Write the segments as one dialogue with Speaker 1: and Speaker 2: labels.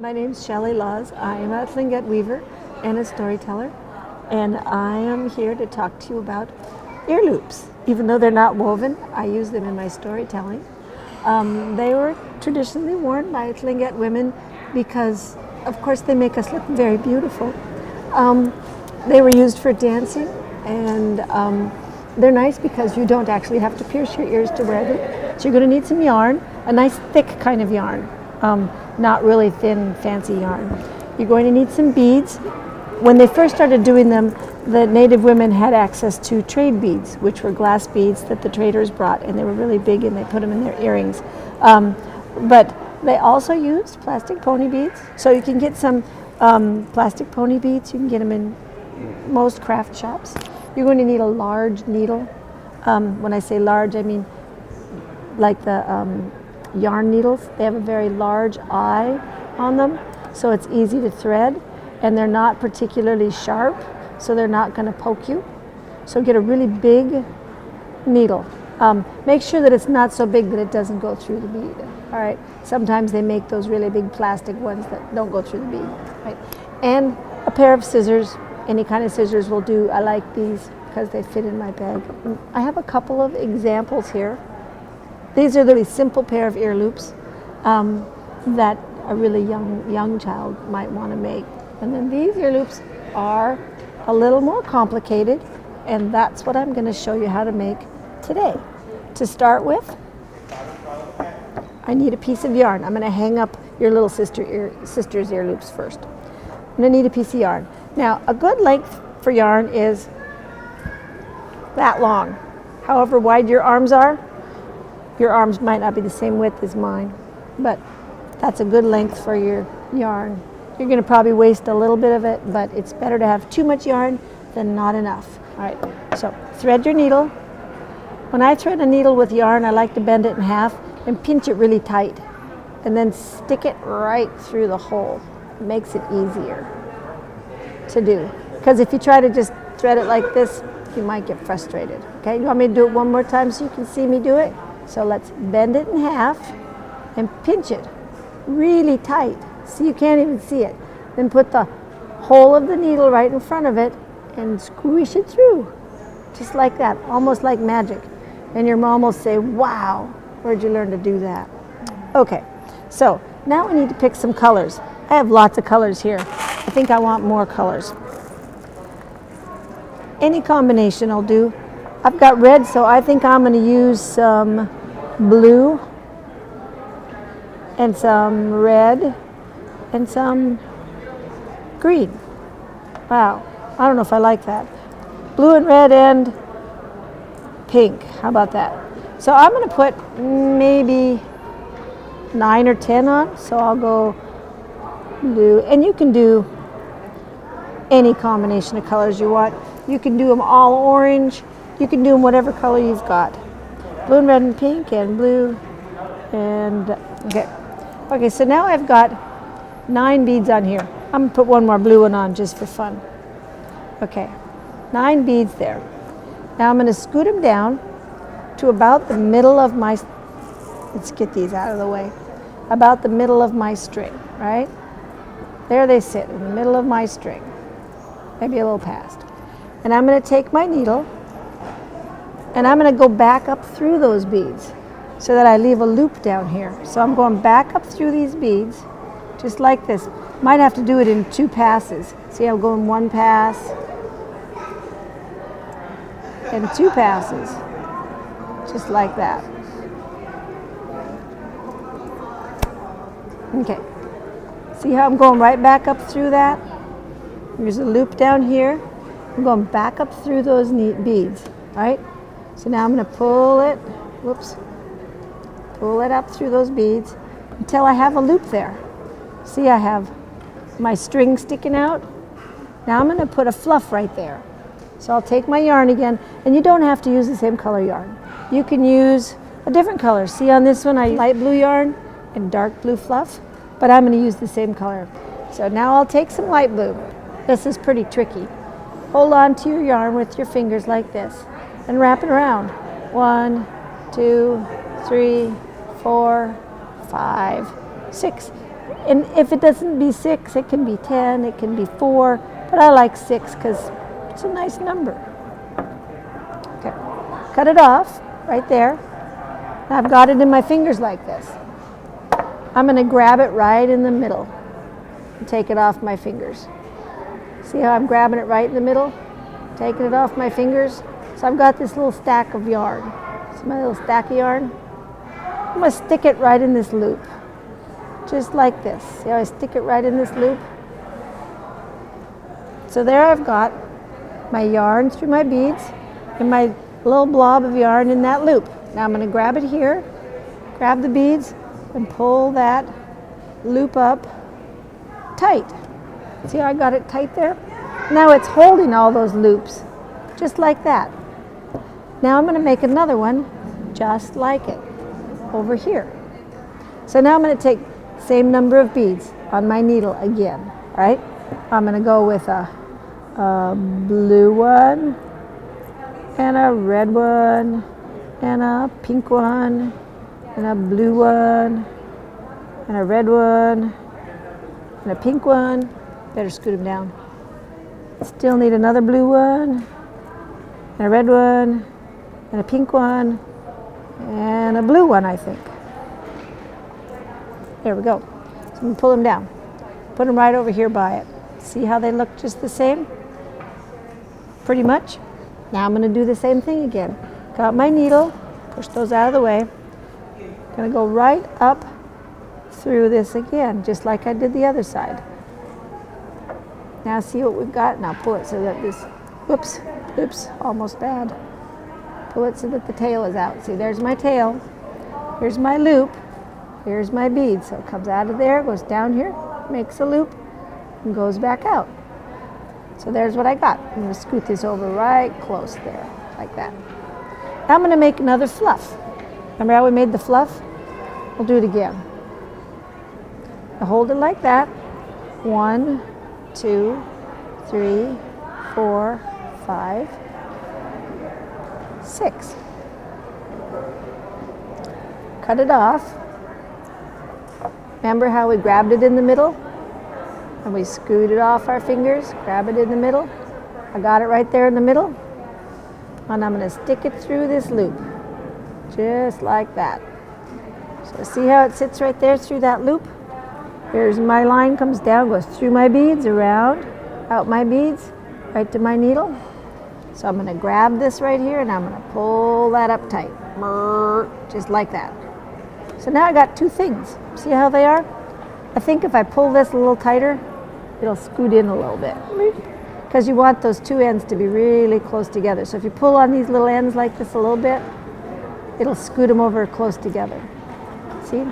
Speaker 1: My name's Shelly Laws. I am a Tlingit weaver and a storyteller, and I am here to talk to you about ear loops. Even though they're not woven, I use them in my storytelling. They were traditionally worn by Tlingit women because, of course, they make us look very beautiful. They were used for dancing, and they're nice because you don't actually have to pierce your ears to wear them. So you're going to need some yarn, a nice thick kind of yarn. Not really thin, fancy yarn. You're going to need some beads. When they first started doing them, the native women had access to trade beads, which were glass beads that the traders brought, and they were really big, and they put them in their earrings. But they also used plastic pony beads. So you can get some plastic pony beads. You can get them in most craft shops. You're going to need a large needle. When I say large, I mean like the yarn needles. They have a very large eye on them, so it's easy to thread, and they're not particularly sharp, so they're not going to poke you. So get a really big needle. Make sure that it's not so big that it doesn't go through the bead. All right. Sometimes they make those really big plastic ones that don't go through the bead. Right. And a pair of scissors. Any kind of scissors will do. I like these because they fit in my bag. I have a couple of examples here. These are the really simple pair of ear loops that a really young child might want to make. And then these ear loops are a little more complicated, and that's what I'm going to show you how to make today. To start with, I need a piece of yarn. I'm going to hang up your little sister's ear loops first. I'm going to need a piece of yarn. Now, a good length for yarn is that long. However wide your arms are, your arms might not be the same width as mine, but that's a good length for your yarn. You're going to probably waste a little bit of it, but it's better to have too much yarn than not enough. All right, so thread your needle. When I thread a needle with yarn, I like to bend it in half and pinch it really tight, and then stick it right through the hole. It makes it easier to do, because if you try to just thread it like this, you might get frustrated. Okay, you want me to do it one more time so you can see me do it? So let's bend it in half and pinch it really tight so you can't even see it. Then put the hole of the needle right in front of it and squish it through, just like that, almost like magic. And your mom will say, wow, where'd you learn to do that? Okay, so now we need to pick some colors. I have lots of colors here. I think I want more colors. Any combination will do. I've got red, so I think I'm going to use some blue and some red and some green. Wow, I don't know if I like that. Blue and red and pink. How about that? So I'm going to put maybe 9 or 10 on. So I'll go blue, and you can do any combination of colors you want. You can do them all orange. You can do them whatever color you've got. Blue and red and pink and blue and okay. Okay, so now I've got 9 beads on here. I'm gonna put one more blue one on just for fun. Okay, 9 beads there. Now I'm gonna scoot them down to about the middle of my, let's get these out of the way, about the middle of my string, right? There they sit in the middle of my string, maybe a little past. And I'm going to take my needle and I'm going to go back up through those beads so that I leave a loop down here. So I'm going back up through these beads just like this. Might have to do it in 2 passes. See, I'm going 1 pass and 2 passes, just like that. Okay. See how I'm going right back up through that? There's a loop down here. I'm going back up through those beads, right? So now I'm going to pull it, whoops, pull it up through those beads until I have a loop there. See, I have my string sticking out. Now I'm going to put a fluff right there. So I'll take my yarn again, and you don't have to use the same color yarn. You can use a different color. See, on this one I light blue yarn and dark blue fluff, but I'm going to use the same color. So now I'll take some light blue. This is pretty tricky. Hold on to your yarn with your fingers like this and wrap it around. 1, 2, 3, 4, 5, 6. And if it doesn't be 6, it can be 10, it can be 4, but I like 6 because it's a nice number. Okay, cut it off right there. Now I've got it in my fingers like this. I'm going to grab it right in the middle and take it off my fingers. See how I'm grabbing it right in the middle? Taking it off my fingers. So I've got this little stack of yarn. See my little stack of yarn? I'm going to stick it right in this loop. Just like this. See how I stick it right in this loop? So there I've got my yarn through my beads and my little blob of yarn in that loop. Now I'm going to grab it here, grab the beads, and pull that loop up tight. See how I got it tight there? Now it's holding all those loops, just like that. Now I'm going to make another one just like it over here. So now I'm going to take the same number of beads on my needle again, right? I'm going to go with a blue one, and a red one, and a pink one, and a blue one, and a red one, and a pink one. Better scoot them down. Still need another blue one, and a red one, and a pink one, and a blue one, I think. There we go. So I'm going to pull them down. Put them right over here by it. See how they look just the same? Pretty much. Now I'm going to do the same thing again. Got my needle, push those out of the way. Going to go right up through this again, just like I did the other side. Now see what we've got? Now pull it so that this, oops, almost bad. Pull it so that the tail is out. See, there's my tail. Here's my loop. Here's my bead. So it comes out of there, goes down here, makes a loop, and goes back out. So there's what I got. I'm going to scoot this over right close there, like that. Now I'm going to make another fluff. Remember how we made the fluff? We'll do it again. I'll hold it like that. 1, 2, 3, 4, 5, 6. Cut it off. Remember how we grabbed it in the middle? And we scooted it off our fingers, grab it in the middle. I got it right there in the middle. And I'm going to stick it through this loop, just like that. So see how it sits right there through that loop? Here's my line, comes down, goes through my beads, around, out my beads, right to my needle. So I'm going to grab this right here and I'm going to pull that up tight, just like that. So now I got two things. See how they are? I think if I pull this a little tighter, it'll scoot in a little bit. Because you want those two ends to be really close together. So if you pull on these little ends like this a little bit, it'll scoot them over close together. See?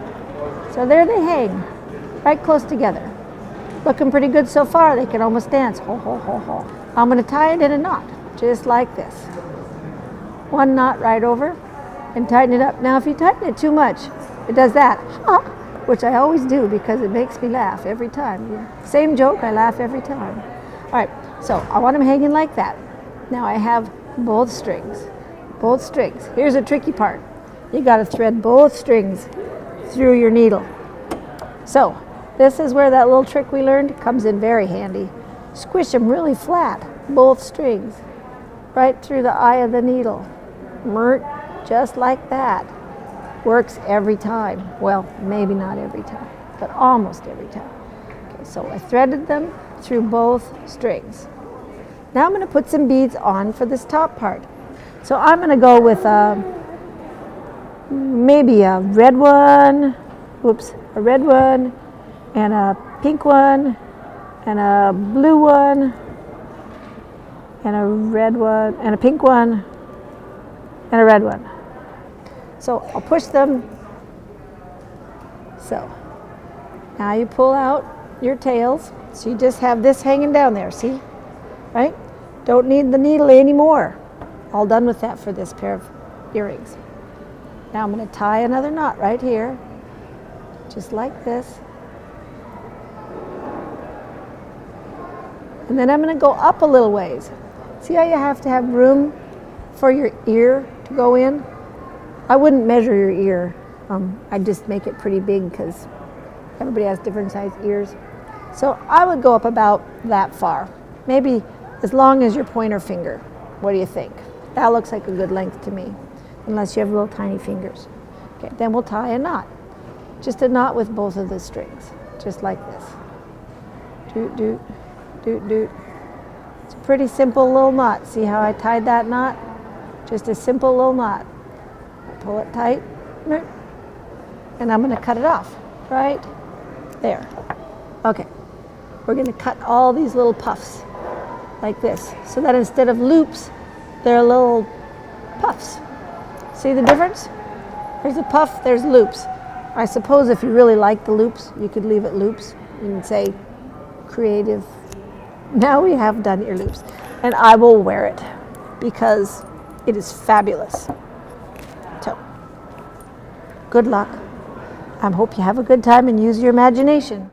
Speaker 1: So there they hang, right close together. Looking pretty good so far. They can almost dance. Ho, ho, ho, ho. I'm going to tie it in a knot, just like this. One knot right over and tighten it up. Now if you tighten it too much, it does that, which I always do because it makes me laugh every time. Same joke, I laugh every time. All right, so I want them hanging like that. Now I have both strings. Both strings. Here's a tricky part. You got to thread both strings through your needle. So this is where that little trick we learned comes in very handy. Squish them really flat, both strings, right through the eye of the needle. Just like that. Works every time. Well, maybe not every time, but almost every time. Okay, so I threaded them through both strings. Now I'm going to put some beads on for this top part. So I'm going to go with maybe a red one, a red one, and a pink one, and a blue one, and a red one, and a pink one, and a red one. So I'll push them. So now you pull out your tails. So you just have this hanging down there, see? Right? Don't need the needle anymore. All done with that for this pair of earrings. Now I'm going to tie another knot right here, just like this. And then I'm going to go up a little ways. See how you have to have room for your ear to go in? I wouldn't measure your ear. I'd just make it pretty big because Everybody has different size ears. So I would go up about that far, maybe as long as your pointer finger. What do you think? That looks like a good length to me, unless you have little tiny fingers. Okay, then we'll tie a knot. Just a knot with both of the strings, just like this. Doot, doot, doot, doot. It's a pretty simple little knot. See how I tied that knot? Just a simple little knot. Pull it tight, and I'm going to cut it off, right there. Okay, we're going to cut all these little puffs like this, so that instead of loops, they're little puffs. See the difference? There's a puff, there's loops. I suppose if you really like the loops, you could leave it loops. You can say creative. Now we have done ear loops, and I will wear it because it is fabulous. So, good luck. I hope you have a good time and use your imagination.